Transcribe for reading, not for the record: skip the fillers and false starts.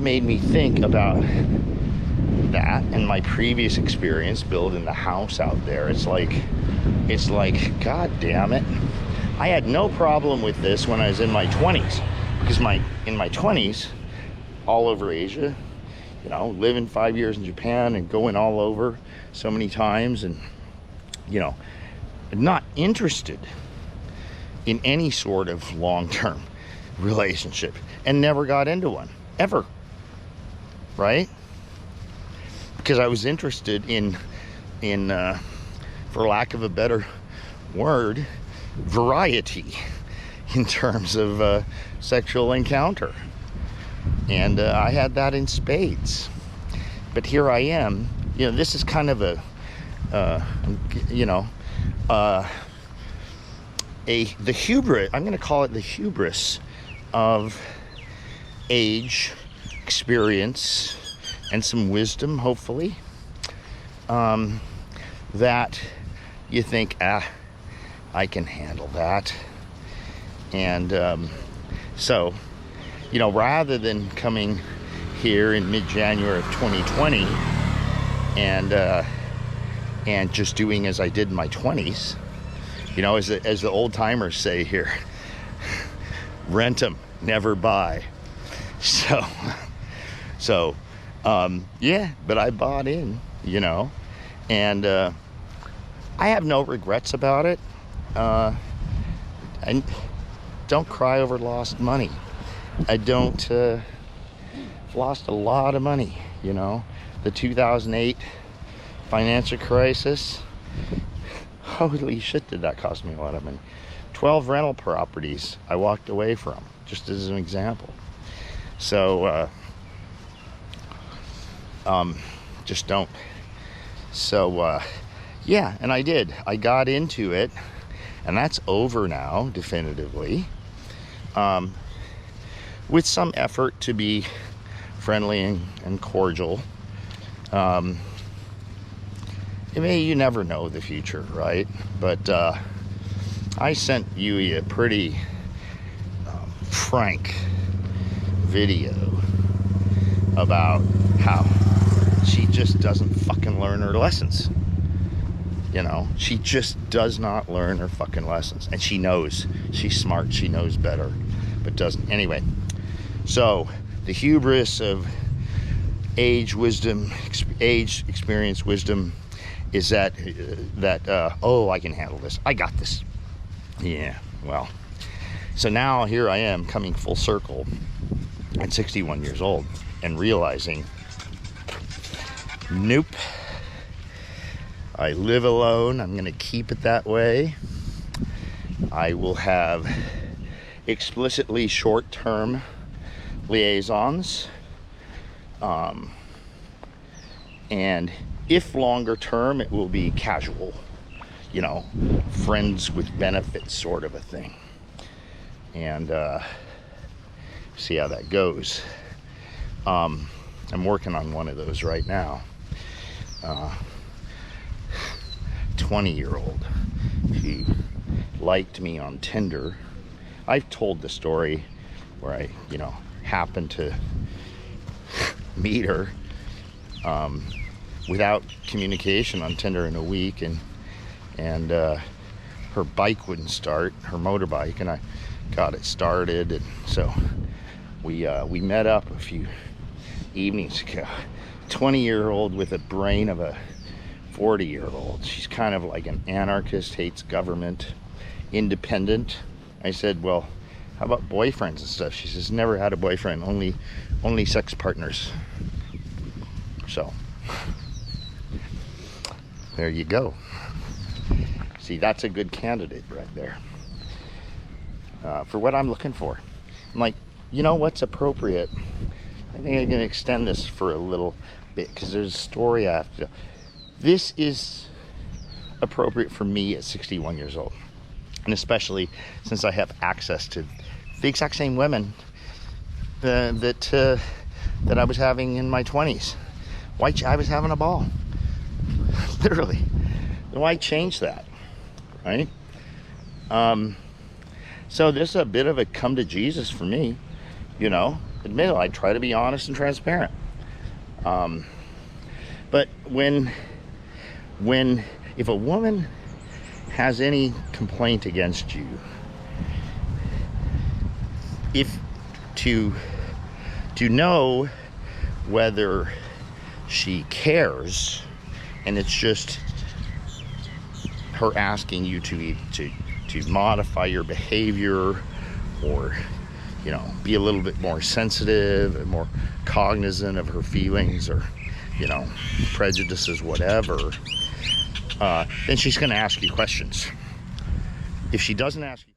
made me think about that and my previous experience building the house out there. It's like, God damn it. I had no problem with this when I was in my 20s, because in my 20s, all over Asia, you know, living 5 years in Japan and going all over so many times, and, you know, not interested in any sort of long-term relationship, and never got into one, ever, right? Because I was interested in for lack of a better word, variety in terms of sexual encounter. And I had that in spades. But here I am, you know, this is kind of the hubris, I'm going to call it the hubris of age, experience, and some wisdom, hopefully, that you think, I can handle that. And so, you know, rather than coming here in mid-January of 2020 and just doing as I did in my 20s, you know, as the old timers say here, rent 'em, never buy. So yeah, but I bought in, you know, and I have no regrets about it. I don't cry over lost money. I don't, lost a lot of money, you know. The 2008 financial crisis, holy shit, did that cost me a lot of money. 12 rental properties I walked away from, just as an example. So, just don't. So, yeah, and I did. I got into it, and that's over now, definitively. With some effort to be friendly and cordial. You never know the future, right? But I sent you a pretty frank video about how she just doesn't fucking learn her lessons. You know, she just does not learn her fucking lessons. And she knows. She's smart. She knows better, but doesn't. Anyway, so the hubris of age, experience, wisdom is that oh, I can handle this. I got this. Yeah, well. So now here I am coming full circle at 61 years old and realizing, nope. I live alone. I'm going to keep it that way. I will have explicitly short-term liaisons. And if longer term, it will be casual, you know, friends with benefits sort of a thing. And see how that goes. I'm working on one of those right now. 20-year-old. She liked me on Tinder. I've told the story where I, you know, happened to meet her without communication on Tinder in a week, and her bike wouldn't start, her motorbike, and I got it started, and so we met up a few evenings ago. 20-year-old with a brain of a 40-year-old. She's kind of like an anarchist, hates government, independent. I said, well, how about boyfriends and stuff? She says, never had a boyfriend, only sex partners. So there you go. See, that's a good candidate right there for what I'm looking for. I'm like, you know what's appropriate? I think I'm gonna extend this for a little bit because there's a story I have to tell. This is appropriate for me at 61 years old, and especially since I have access to the exact same women that I was having in my 20s. I was having a ball, literally. Why change that, right? So this is a bit of a come to Jesus for me, you know. admit it, I try to be honest and transparent. But if a woman has any complaint against you, if to know whether she cares, and it's just her asking you to modify your behavior, or be a little bit more sensitive and more cognizant of her feelings, or prejudices, whatever, then she's going to ask you questions. If she doesn't ask you